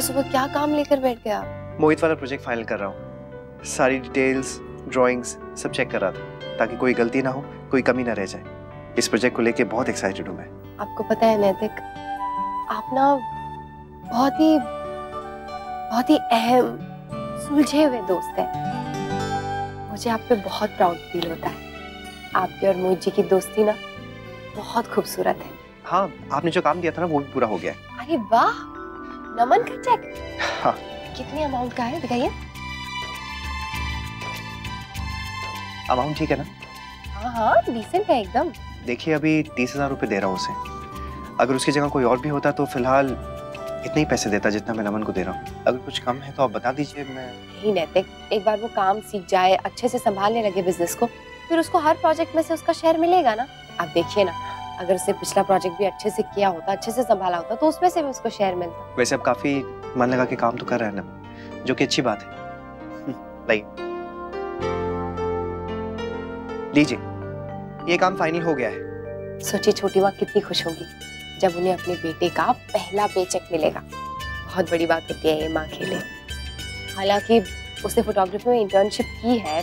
सुबह क्या काम लेकर बैठ गया? मोहित वाला प्रोजेक्ट फाइनल कर रहा हूँ। सारी डिटेल्स, ड्राइंग्स सब चेक कर रहा था ताकि कोई गलती ना हो, कोई कमी ना रह जाए। इस प्रोजेक्ट को लेके बहुत एक्साइटेड हूँ मैं। आपको पता है नैतिक, आप ना बहुत ही अहम, सुलझे हुए दोस्त हैं। मुझे आप पे बहुत प्राउड फील होता है। आपके और मोहित जी की दोस्ती ना बहुत खूबसूरत है। हाँ, आपने जो काम दिया था ना वो भी पूरा हो गया है। अरे वाह, नमन का चेक। हाँ। कितने अमाउंट का है, दिखाइए। अमाउंट ठीक है ना? हाँ, डिसेंट है एकदम। देखिए, अभी 30,000 रुपए दे रहा हूँ उसे। अगर उसकी जगह कोई और भी होता तो फिलहाल इतने ही पैसे देता जितना मैं नमन को दे रहा हूँ। अगर कुछ कम है तो आप बता दीजिए। मैं नहीं नैतिक, एक बार वो काम सीख जाए, अच्छे से संभालने लगे बिजनेस को, फिर उसको हर प्रोजेक्ट में से उसका शेयर मिलेगा ना। आप देखिए ना, अगर उससे पिछला प्रोजेक्ट भी अच्छे से किया होता, अच्छे से संभाला होता, तो उसमें से भी उसको शेयर मिलता। वैसे अब काफी मन लगा के काम तो कर रहा है ना, जो कि अच्छी बात है। लीजिए, ये काम फाइनल हो गया है। सोचिए छोटी माँ कितनी खुश होगी जब उन्हें अपने बेटे का पहला पेचेक मिलेगा। बहुत बड़ी बात होती है ये माँ के लिए। हालांकि उसने फोटोग्राफी में इंटर्नशिप की है,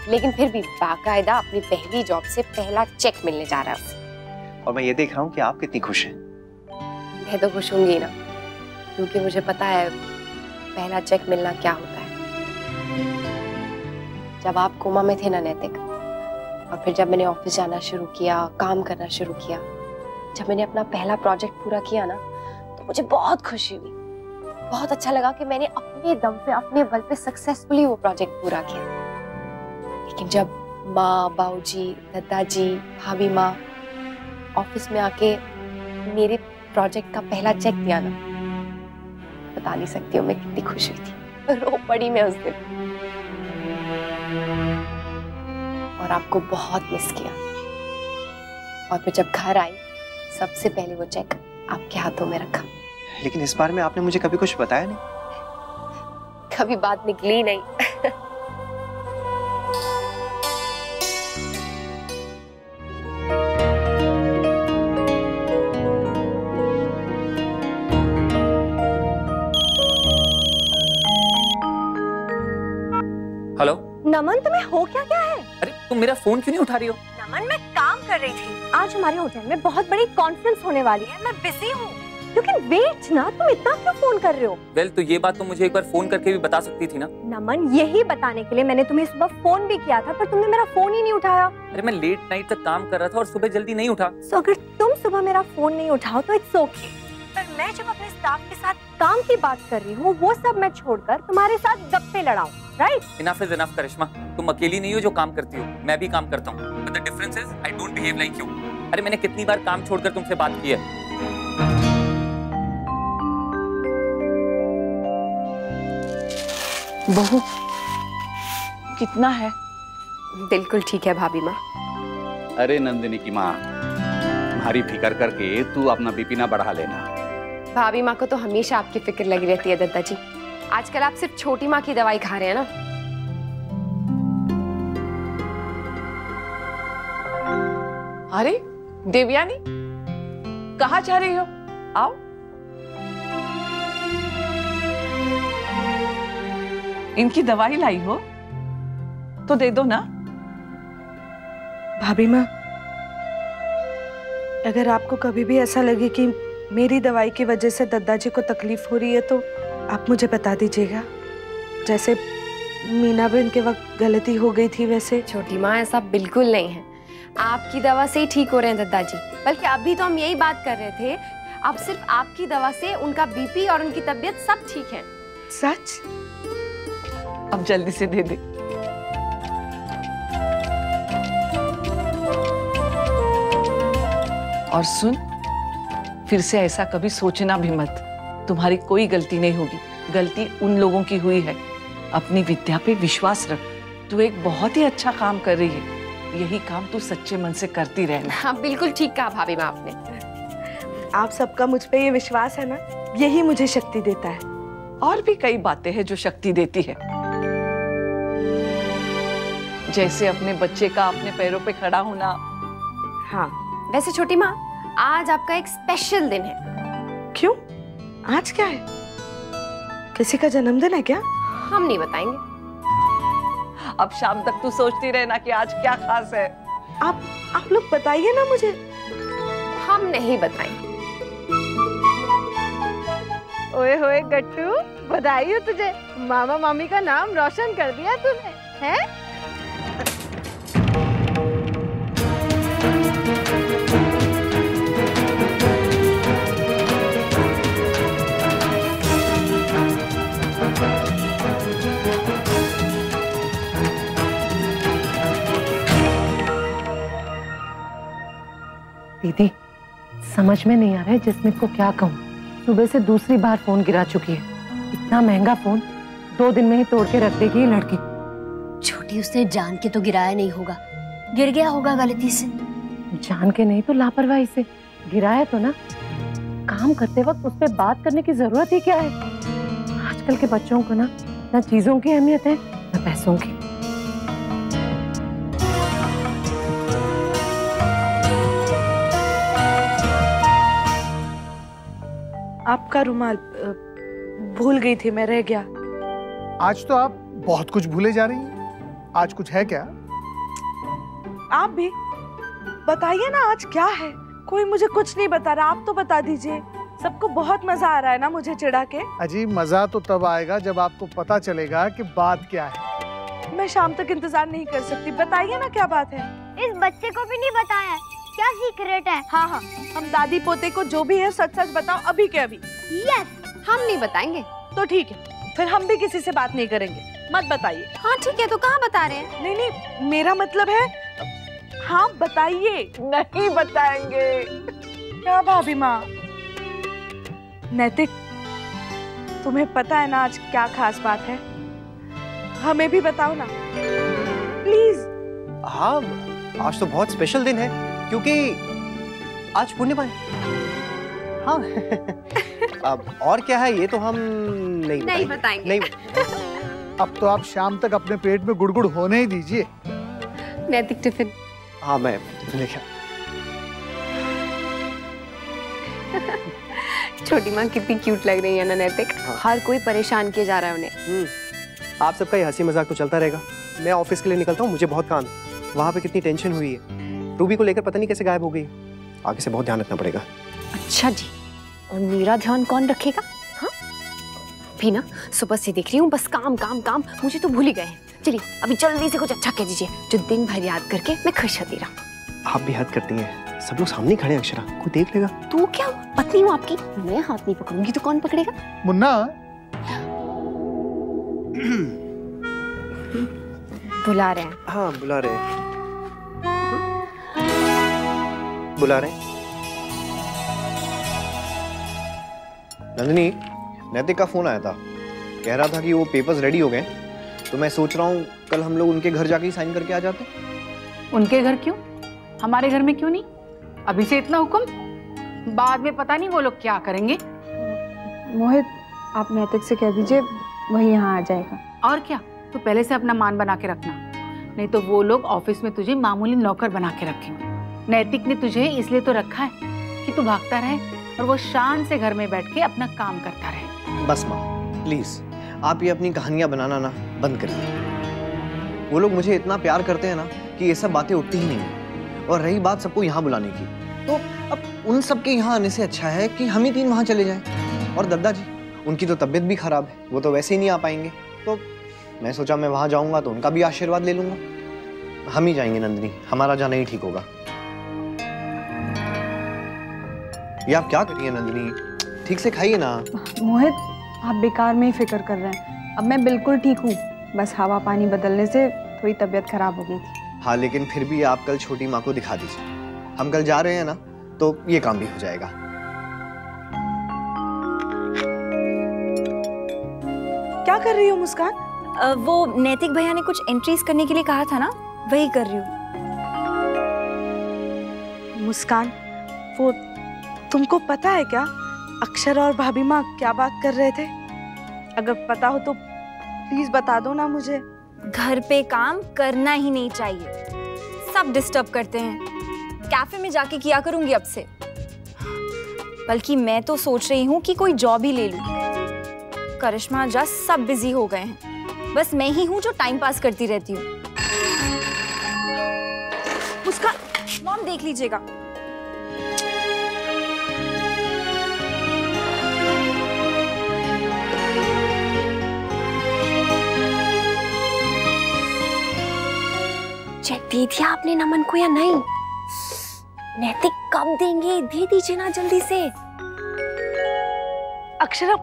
लेकिन फिर भी बाकायदा अपनी पहली जॉब से पहला चेक मिलने जा रहा है उसे। और मैं ये देख रहा हूँ कि आप कितनी खुश हैं। मैं तो खुश होंगी ना, क्योंकि मुझे पता है पहला चेक मिलना क्या होता है। जब आप कोमा में थे ना नैतिक, और फिर जब मैंने ऑफिस जाना शुरू किया, काम करना शुरू किया, जब मैंने अपना पहला प्रोजेक्ट पूरा किया ना, तो मुझे बहुत खुशी हुई। बहुत अच्छा लगा कि मैंने अपने दम पे, अपने बल पे सक्सेसफुली वो प्रोजेक्ट पूरा किया। लेकिन जब माँ, बाबूजी, दादाजी, भाभी माँ ऑफिस में आके मेरे प्रोजेक्ट का पहला चेक दिया ना, बता नहीं सकती हूँ मैं कितनी खुश हुई थी। रो पड़ी मैं उस दिन, और आपको बहुत मिस किया। और फिर जब घर आई, सबसे पहले वो चेक आपके हाथों में रखा। लेकिन इस बारे में आपने मुझे कभी कुछ बताया नहीं। कभी बात निकली नहीं। हेलो नमन, तुम्हें हो क्या गया है? अरे तुम मेरा फोन क्यों नहीं उठा रही हो? नमन, मैं काम कर रही थी। आज हमारे होटल में बहुत बड़ी कॉन्फ्रेंस होने वाली है, मैं बिजी हूँ। लेकिन वेट ना, तुम इतना क्यों फोन कर रहे हो? वेल, तो ये बात तुम मुझे एक बार फोन करके भी बता सकती थी ना। नमन, यही बताने के लिए मैंने तुम्हें सुबह फोन भी किया था, पर तुमने मेरा फोन ही नहीं उठाया। अरे मैं लेट नाइट तक काम कर रहा था और सुबह जल्दी नहीं उठा। तो अगर तुम सुबह मेरा फोन नहीं उठाओ तो इट्स ओके, पर मैं जब अपने स्टाफ के साथ काम की बात कर रही हूँ, वो सब मैं छोड़कर तुम्हारे साथ गप्पे लड़ाऊं, राइट? इनफ इज इनफ करिश्मा, तुम अकेली नहीं हो जो काम करती हो, मैं भी काम करता हूँ। But the difference is I don't behave like you. अरे मैंने कितनी बार काम छोड़कर तुमसे बात की है। बहू, कितना है? बिल्कुल ठीक है भाभी माँ। अरे नंदिनी की माँ, तुम्हारी फिक्र करके तू अपना बीपी ना बढ़ा लेना। भाभी माँ को तो हमेशा आपकी फिक्र लगी रहती है दादाजी। आजकल आप सिर्फ छोटी माँ की दवाई खा रहे हैं ना। अरे देवयानी, कहाँ जा रही हो? आओ। इनकी दवाई लाई हो तो दे दो ना। भाभी माँ, अगर आपको कभी भी ऐसा लगे कि मेरी दवाई की वजह से दादाजी को तकलीफ हो रही है तो आप मुझे बता दीजिएगा। जैसे मीना बहन के वक्त गलती हो गई थी वैसे। छोटी माँ, ऐसा बिल्कुल नहीं है। आपकी दवा से ही ठीक हो रहे हैं दादाजी। बल्कि अभी तो हम यही बात कर रहे थे, अब सिर्फ आपकी दवा से उनका बीपी और उनकी तबीयत सब ठीक है। सच? अब जल्दी से दे दे। और सुन, फिर से ऐसा कभी सोचना भी मत। तुम्हारी कोई गलती नहीं होगी, गलती उन लोगों की हुई है। अपनी विद्या पे विश्वास रख। तू एक बहुत ही अच्छा काम कर रही है, यही काम तू सच्चे मन से करती रहना। हाँ, बिल्कुल ठीक कहा भाभी माँ आपने। आप सबका मुझ पे ये विश्वास है ना, यही मुझे शक्ति देता है। और भी कई बातें हैं जो शक्ति देती है, जैसे अपने बच्चे का अपने पैरों पे खड़ा होना। हाँ। वैसे छोटी माँ, आज आपका एक स्पेशल दिन है। क्यों? आज क्या है? किसी का जन्मदिन है क्या? हम नहीं बताएंगे। अब शाम तक तू सोचती रहना कि आज क्या खास है। आप लोग बताइए ना मुझे। हम नहीं बताएंगे। ओए होए गट्टू, बधाई हो तुझे, मामा मामी का नाम रोशन कर दिया तूने, हैं? दीदी, समझ में नहीं आ रहा है जिसमें को क्या कहूँ। सुबह से दूसरी बार फोन गिरा चुकी है। इतना महंगा फोन 2 दिन में ही तोड़ के रख देगी ये लड़की। छोटी, उसने जान के तो गिराया नहीं होगा, गिर गया होगा गलती से। जान के नहीं तो लापरवाही से गिराया तो ना। काम करते वक्त उस पर बात करने की जरूरत ही क्या है। आजकल के बच्चों को ना चीजों की अहमियत है ना पैसों की। आपका रुमाल भूल गई थी मैं, रह गया। आज तो आप बहुत कुछ भूले जा रही हैं। आज कुछ है क्या? आप भी बताइए ना, आज क्या है? कोई मुझे कुछ नहीं बता रहा, आप तो बता दीजिए। सबको बहुत मजा आ रहा है ना मुझे चिढ़ा के। अजी, मजा तो तब आएगा जब आपको पता चलेगा कि बात क्या है। मैं शाम तक इंतजार नहीं कर सकती, बताइए ना क्या बात है। इस बच्चे को भी नहीं बताया, क्या सीक्रेट है? हाँ, हम दादी पोते को जो भी है सच सच बताओ, अभी के अभी। यस, हम नहीं बताएंगे। तो ठीक है, फिर हम भी किसी से बात नहीं करेंगे, मत बताइए। हाँ ठीक है, तो कहाँ बता रहे हैं? नहीं, मेरा मतलब है हाँ बताइए। नहीं बताएंगे। क्या भाभी माँ? नैतिक, तुम्हें पता है ना आज क्या खास बात है? हमें भी बताओ ना प्लीज। हाँ, आज तो बहुत स्पेशल दिन है क्योंकि आज पूर्णिमा है। हाँ। अब और क्या है ये तो हम नहीं बताएंगे। नहीं। अब तो आप शाम तक अपने पेट में गुड़गुड़ होने ही दीजिए। नैतिक टिफिन। हाँ, मैं टिफिन लेके। छोटी माँ कितनी क्यूट लग रही है ना नैतिक। हाँ। हर कोई परेशान किया जा रहा है उन्हें। आप सबका ये हंसी मजाक तो चलता रहेगा। मैं ऑफिस के लिए निकलता हूँ, मुझे बहुत काम है। वहाँ पे कितनी टेंशन हुई है। रूबी को लेकर पता नहीं कैसे गायब हो गई। आगे से बहुत ध्यान रखना पड़ेगा। अच्छा जी, और मेरा ध्यान कौन रखेगा? हाँ भी ना, सुबह से देख रही हूँ बस काम काम काम, मुझे तो भूल ही गए हैं। चलिए अभी जल्दी से कुछ अच्छा कह दीजिए जो दिन भर याद करके मैं खुश होती रहूं। आप भी हद करती हैं। सब लोग सामने खड़े हैं अक्षरा, कोई देख लेगा। तू क्या पत्नी हूँ आपकी, मैं हाथ नहीं पकड़ूंगी तो कौन पकड़ेगा? मुन्ना, बुला रहे हैं। हाँ, बुला रहे हैं। बुला रहे हैं। नंदिनी, नैतिक का फोन आया था, कह रहा था कि वो पेपर्स रेडी हो गए, तो मैं सोच रहा हूँ कल हम लोग उनके घर जाके ही साइन करके आ जाते। उनके घर क्यों? हमारे घर में क्यों नहीं? अभी से इतना हुक्म, बाद में पता नहीं वो लोग क्या करेंगे। मोहित, आप नैतिक से कह दीजिए, वही यहाँ आ जाएगा। और क्या, तो पहले से अपना मान बना के रखना, नहीं तो वो लोग ऑफिस में तुझे मामूली नौकर बना के रखेंगे। नैतिक ने तुझे इसलिए तो रखा है कि तू भागता रहे और वो शान से घर में बैठ के अपना काम करता रहे। बस माँ, प्लीज आप ये अपनी कहानियां बनाना ना बंद करिए। वो लोग मुझे इतना प्यार करते हैं ना कि ये सब बातें उठती ही नहीं है। और रही बात सबको यहाँ बुलाने की, तो अब उन सब के यहाँ आने से अच्छा है कि हम ही 3 वहाँ चले जाएं। और दद्दा जी, उनकी तो तबीयत भी खराब है, वो तो वैसे ही नहीं आ पाएंगे, तो मैं सोचा मैं वहाँ जाऊंगा तो उनका भी आशीर्वाद ले लूंगा। हम ही जाएंगे नंदिनी, हमारा जाना ही ठीक होगा। ये आप क्या करिए नंदिनी, ठीक से खाइए ना। मोहित, आप बेकार में ही फिक्र कर रहे हैं। अब मैं बिल्कुल ठीक हूँ, बस हवा पानी बदलने से थोड़ी तबीयत खराब हो गई थी। हाँ, लेकिन फिर भी आप कल छोटी माँ को दिखा दीजिए। हम कल जा रहे हैं ना, तो ये काम भी हो जाएगा। क्या कर रही हो मुस्कान? वो नैतिक भैया ने कुछ एंट्रीज करने के लिए कहा था ना, वही कर रही हूँ। मुस्कान, वो तुमको पता है क्या अक्षर और भाभी माँ क्या बात कर रहे थे? अगर पता हो तो प्लीज बता दो ना मुझे। घर पे काम करना ही नहीं चाहिए, सब डिस्टर्ब करते हैं। कैफे में जाके किया करूंगी अब से। बल्कि मैं तो सोच रही हूँ कि कोई जॉब ही ले लूं। करिश्मा, जस सब बिजी हो गए हैं। बस मैं ही हूँ जो टाइम पास करती रहती हूँ। उसका मॉम देख लीजिएगा। चेक दे दिया आपने नमन को या नहीं? नैतिक कब देंगे? दे दीजिए ना जल्दी से। अक्षरा,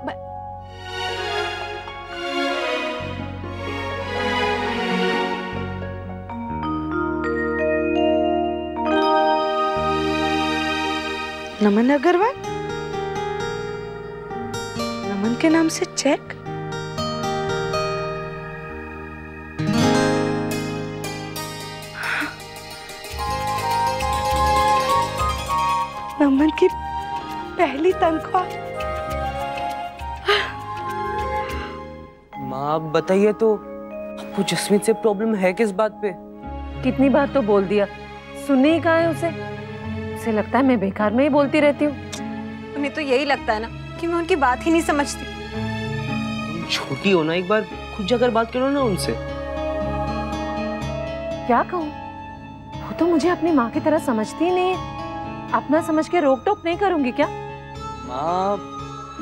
नमन अग्रवाल, नमन के नाम से चेक? नमन की पहली तनख्वाह। माँ बताइए तो, आपको जसमीत से प्रॉब्लम है किस बात पे? कितनी बार तो बोल दिया, सुनने ही कहा है उसे। उसे लगता है मैं बेकार में ही बोलती रहती हूँ। तुम्हें तो यही लगता है ना कि मैं उनकी बात ही नहीं समझती। तुम छोटी हो ना, एक बार खुद जाकर बात करो ना उनसे। क्या कहूँ, वो तो मुझे अपनी माँ की तरह समझती ही नहीं है। अपना समझ के रोक टोक नहीं करूंगी क्या? माँ,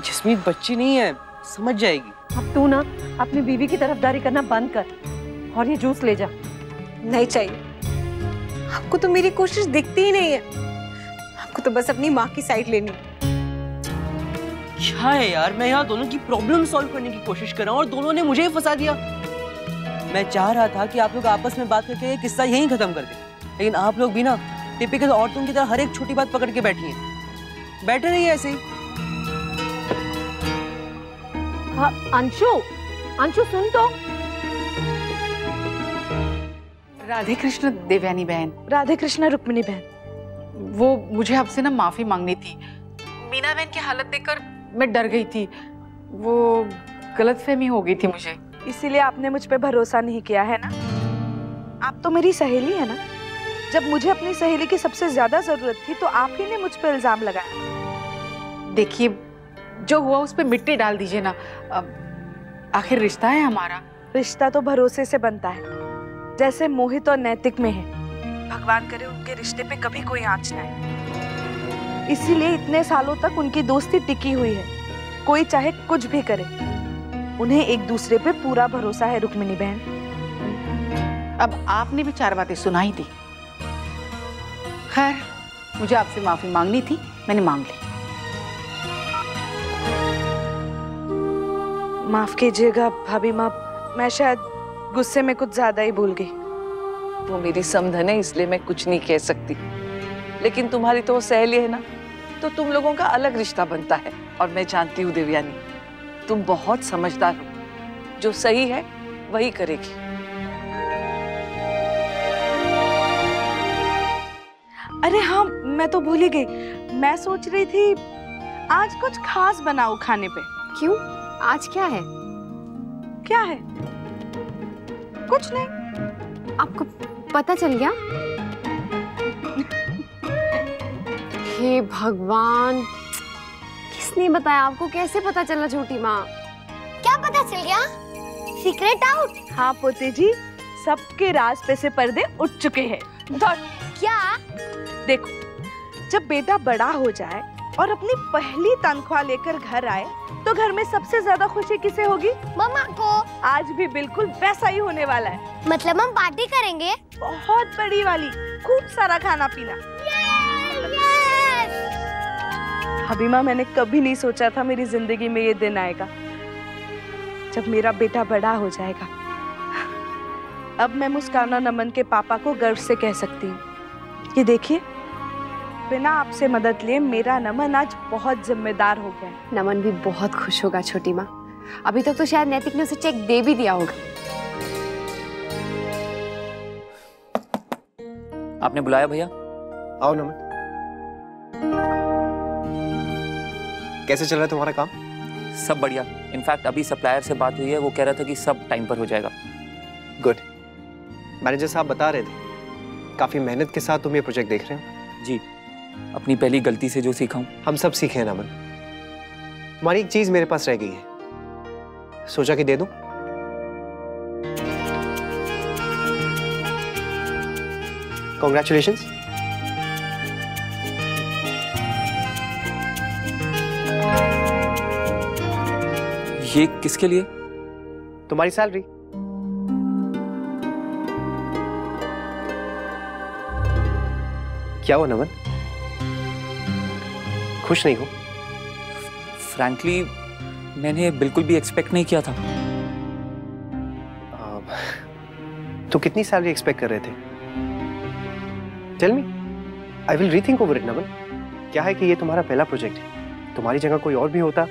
जसमीत बच्ची नहीं है, समझ जाएगी। अब तू ना अपनी बीवी की तरफदारी करना बंद कर और ये जूस ले जा। नहीं चाहिए, आपको तो मेरी कोशिश दिखती ही नहीं है। आपको तो बस अपनी माँ की साइड लेनी। क्या है यार, मैं यहाँ दोनों की प्रॉब्लम सॉल्व करने की कोशिश कर रहा हूँ और दोनों ने मुझे ही फंसा दिया। मैं चाह रहा था कि आप लोग आपस में बात करके ये किस्सा यहीं खत्म कर दें, लेकिन आप लोग भी ना टिपिकल औरतों की तरह हर एक छोटी बात पकड़ के बैठी हैं। बैठे रहिए ऐसे ही। हाँ, अंशु, अंशु सुन तो। राधे कृष्ण देवयानी बहन। राधे कृष्ण रुक्मिणी बहन। वो मुझे आपसे ना माफी मांगनी थी। मीना बहन की हालत देखकर मैं डर गई थी, वो गलतफहमी हो गई थी मुझे। इसीलिए आपने मुझ पे भरोसा नहीं किया है ना? आप तो मेरी सहेली है ना? जब मुझे अपनी सहेली की सबसे ज्यादा जरूरत थी तो आप ही ने मुझ पे इल्जाम लगाया। देखिए, जो हुआ उस पे मिट्टी डाल दीजिए ना। आखिर रिश्ता है हमारा। रिश्ता तो भरोसे से बनता है, जैसे मोहित और नैतिक में है। भगवान करे उनके रिश्ते पे कभी कोई आंच ना आए। इसीलिए इतने सालों तक उनकी दोस्ती टिकी हुई है। कोई चाहे कुछ भी करे, उन्हें एक दूसरे पे पूरा भरोसा है रुक्मिणी बहन। अब आपने भी 4 बातें सुनाई थी। खैर, मुझे आपसे माफी मांगनी थी, मैंने मांग ली। माफ कीजिएगा भाभी माँ, मैं शायद गुस्से में कुछ ज्यादा ही भूल गई। वो मेरी समधन है, इसलिए मैं कुछ नहीं कह सकती, लेकिन तुम्हारी तो वो सहेली है ना, तो तुम लोगों का अलग रिश्ता बनता है। और मैं जानती हूँ देवयानी, तुम बहुत समझदार हो, जो सही है वही करेगी। अरे हाँ, मैं तो भूल ही गई। मैं सोच रही थी आज कुछ खास बनाओ खाने पे। क्यों, आज क्या है? क्या है? कुछ नहीं। आपको पता चल गया? हे भगवान, किसने बताया आपको? कैसे पता चला छोटी माँ? क्या पता चल गया? Secret out? हाँ पोते जी, सबके राज पे से पर्दे उठ चुके हैं। क्या? देखो, जब बेटा बड़ा हो जाए और अपनी पहली तनख्वाह लेकर घर आए तो घर में सबसे ज्यादा खुशी किसे होगी? मम्मा को। आज भी बिल्कुल वैसा ही होने वाला है। मतलब हम पार्टी करेंगे? बहुत बड़ी वाली, खूब सारा खाना पीना। हबीमा, मैंने कभी नहीं सोचा था मेरी जिंदगी में ये दिन आएगा जब मेरा बेटा बड़ा हो जाएगा। अब मैं मुस्काना नमन के पापा को गर्व से कह सकती हूँ, ये देखिए, बिना आपसे मदद लिए मेरा नमन आज बहुत जिम्मेदार हो गया है। नमन भी बहुत खुश होगा छोटी माँ। अभी तक तो शायद नैतिक ने उसे चेक दे भी दिया होगा। आपने बुलाया भैया? आओ नमन। कैसे चल रहा है तुम्हारा काम? सब बढ़िया। इनफैक्ट अभी सप्लायर से बात हुई है, वो कह रहा था कि सब टाइम पर हो जाएगा। गुड। मैनेजर साहब बता रहे थे काफी मेहनत के साथ तुम ये प्रोजेक्ट देख रहे हो। जी, अपनी पहली गलती से जो सीखा हूँ। हम सब सीखे हैं नमन। तुम्हारी एक चीज मेरे पास रह गई है, सोचा कि दे दूं। Congratulations। ये किसके लिए? तुम्हारी सैलरी। क्या हुआ नमन, खुश नहीं हो? फ्रैंकली मैंने बिल्कुल भी एक्सपेक्ट नहीं किया था। तो कितनी सैलरी एक्सपेक्ट कर रहे थे? Tell me, I will rethink over it Naman. क्या है कि ये तुम्हारा पहला प्रोजेक्ट है, तुम्हारी जगह कोई और भी होता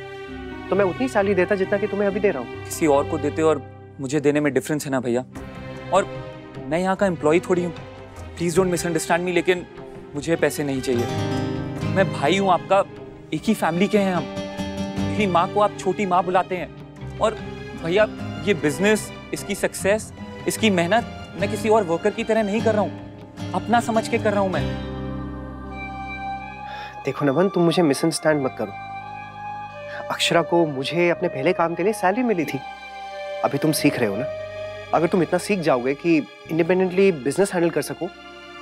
तो मैं उतनी सैलरी देता जितना कि तुम्हें अभी दे रहा हूँ। किसी और को देते और मुझे देने में डिफरेंस है ना भैया। और मैं यहाँ का एम्प्लॉय थोड़ी हूँ, प्लीज डोंट मिसअंडरस्टैंड मी। लेकिन मुझे पैसे नहीं चाहिए। मैं भाई हूँ आपका, एक ही फैमिली के हैं हम। मेरी माँ को आप छोटी माँ बुलाते हैं। और भैया ये बिजनेस, इसकी सक्सेस, इसकी मेहनत मैं किसी और वर्कर की तरह नहीं कर रहा हूँ, अपना समझ के कर रहा हूँ मैं। देखो नमन, तुम मुझे मिसअंडरस्टैंड मत करो। अक्षरा को मुझे अपने पहले काम के लिए सैलरी मिली थी। अभी तुम सीख रहे हो ना। अगर तुम इतना सीख जाओगे कि इंडिपेंडेंटली बिजनेस हैंडल कर सको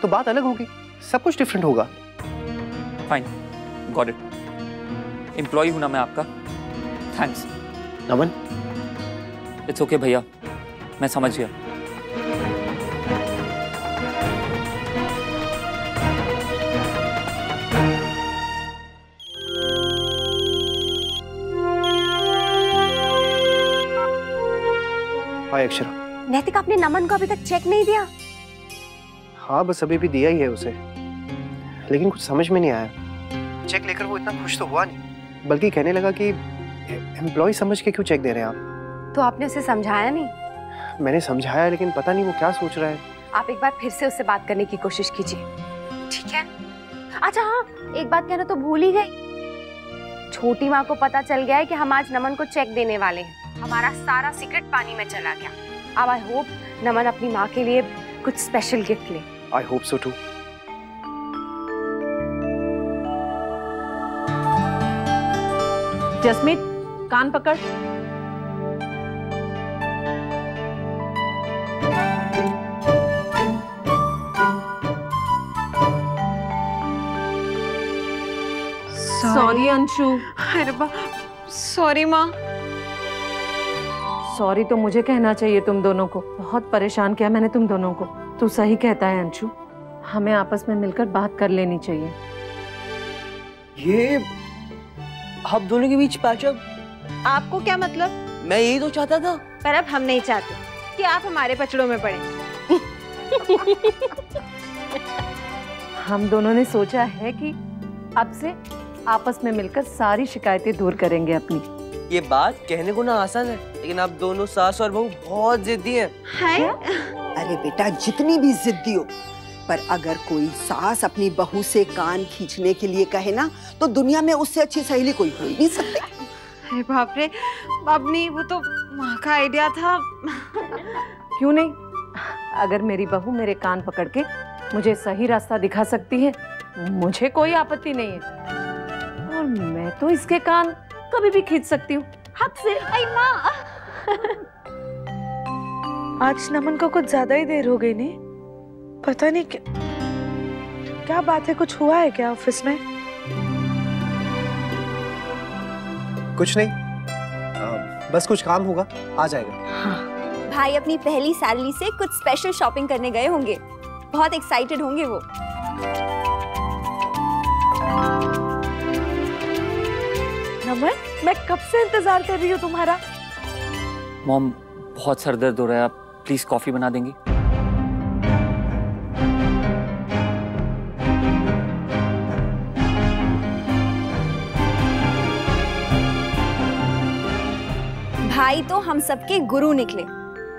तो बात अलग होगी, सब कुछ डिफरेंट होगा। Fine, got it. एम्प्लॉय हूं ना मैं आपका। Thanks Naman. इट्स ओके भैया, मैं समझ गया। हाय अक्षरा। नैतिक, आपने नमन को अभी तक चेक नहीं दिया? हाँ, बस अभी भी दिया ही है उसे, लेकिन कुछ समझ में नहीं आया। चेक लेकर वो इतना खुश तो हुआ नहीं, बल्कि कहने लगा कि एम्प्लॉय समझ के क्यों चेक दे रहे हैं आप। तो आपने उसे समझाया नहीं? मैंने समझाया, लेकिन पता नहीं वो क्या सोच रहा है। आप एक बार फिर से उससे बात करने की कोशिश कीजिए, ठीक है? अच्छा हाँ, एक बात कहना तो भूल ही गई। छोटी माँ को पता चल गया है कि हम आज नमन को चेक देने वाले हैं। हमारा सारा सीक्रेट पानी में चला गया। अब आई होप नमन अपनी माँ के लिए कुछ स्पेशल गिफ्ट ले। I hope so too. Jasmeet, कान पकड़। सॉरी अंशु। अरे बा, सॉरी माँ। सॉरी तो मुझे कहना चाहिए तुम दोनों को। बहुत परेशान किया मैंने तुम दोनों को। तू सही कहता है अंशु, हमें आपस में मिलकर बात कर लेनी चाहिए। ये आप दोनों के बीच पैचअप? आपको क्या मतलब? मैं यही तो चाहता था। पर अब हम नहीं चाहते कि आप हमारे पचड़ों में पड़े। हम दोनों ने सोचा है कि अब से आपस में मिलकर सारी शिकायतें दूर करेंगे अपनी। ये बात कहने को ना आसान है, लेकिन आप दोनों सास और बहू बहुत जिद्दी हैं। अरे बेटा, जितनी भी जिद्दी हो, पर अगर कोई सास अपनी बहू से कान खींचने के लिए कहे ना, तो दुनिया में उससे अच्छी सहेली कोई हो ही नहीं सकती। अरे बाप रे, अपनी वो तो माँ का आइडिया था। क्यों नहीं? अगर मेरी बहू मेरे कान पकड़ के मुझे सही रास्ता दिखा सकती है, मुझे कोई आपत्ति नहीं है। और मैं तो इसके कान कभी भी खींच सकती हूँ, हद से। आई माँ, आज नमन को कुछ ज्यादा ही देर हो गई नहीं? पता नहीं क्या बात है, कुछ हुआ है क्या ऑफिस में? कुछ नहीं, बस कुछ काम होगा, आ जाएगा। हाँ। भाई अपनी पहली सैलरी से कुछ स्पेशल शॉपिंग करने गए होंगे, बहुत एक्साइटेड होंगे वो। नमन, मैं कब से इंतजार कर रही हूँ तुम्हारा। मॉम, बहुत सर दर्द हो रहा है, आप प्लीज कॉफी बना देंगी? भाई तो हम सबके गुरु निकले,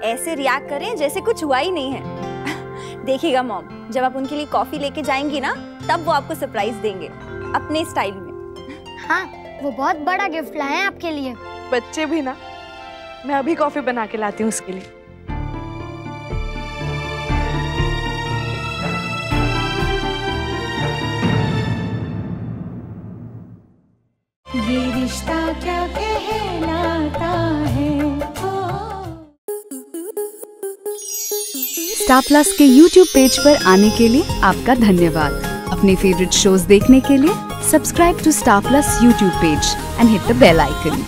ऐसे रिएक्ट करें जैसे कुछ हुआ ही नहीं है। देखिएगा मॉम, जब आप उनके लिए कॉफी लेके जाएंगी ना, तब वो आपको सरप्राइज देंगे अपने स्टाइल में। हाँ, वो बहुत बड़ा गिफ्ट लाए हैं आपके लिए। बच्चे भी ना, मैं अभी कॉफी बना के लाती हूँ उसके लिए। ये रिश्ता क्या कहलाता है। स्टार प्लस के यूट्यूब पेज पर आने के लिए आपका धन्यवाद। अपने फेवरेट शोज देखने के लिए subscribe to Star Plus YouTube page and hit the bell icon.